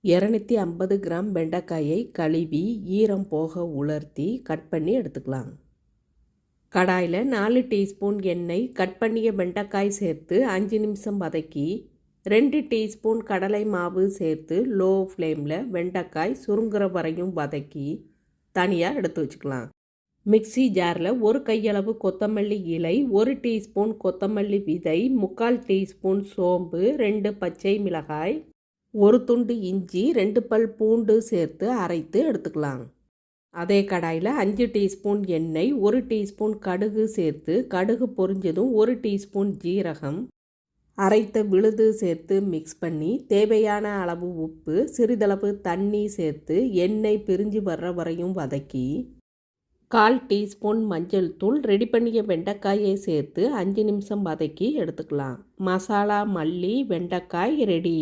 250 gram வெண்டைக்காயை கழுவி ஈரம் போக உலர்த்தி கட் பண்ணி எடுத்துக்கலாம். கடாயில் 4 டீஸ்பூன் எண்ணெய், கட் பண்ணிய வெண்டைக்காய் சேர்த்து 5 நிமிஷம் வதக்கி 2 டீஸ்பூன் கடலை மாவு சேர்த்து லோ ஃப்ளேமில் வெண்டைக்காய் சுருங்குற வரையும் வதக்கி தனியாக எடுத்து வச்சுக்கலாம். மிக்ஸி ஜாரில் 1 கையளவு கொத்தமல்லி இலை, 1 டீஸ்பூன் கொத்தமல்லி விதை, 3/4 டீஸ்பூன் சோம்பு, 2 பச்சை மிளகாய், 1 துண்டு இஞ்சி, 2 பல் பூண்டு சேர்த்து அரைத்து எடுத்துக்கலாம். அதே கடாயில் 5 டீஸ்பூன் எண்ணெய், 1 டீஸ்பூன் கடுகு சேர்த்து கடுகு பொரிஞ்சதும் 1 டீஸ்பூன் ஜீரகம், அரைத்த விழுது சேர்த்து மிக்ஸ் பண்ணி தேவையான அளவு உப்பு, சிறிதளவு தண்ணி சேர்த்து எண்ணெய் பிரிஞ்சு வர்ற வரையும் வதக்கி 1/4 டீஸ்பூன் மஞ்சள் தூள், ரெடி பண்ணிய வெண்டைக்காயை சேர்த்து 5 நிமிஷம் வதக்கி எடுத்துக்கலாம். மசாலா மல்லி வெண்டைக்காய் ரெடி.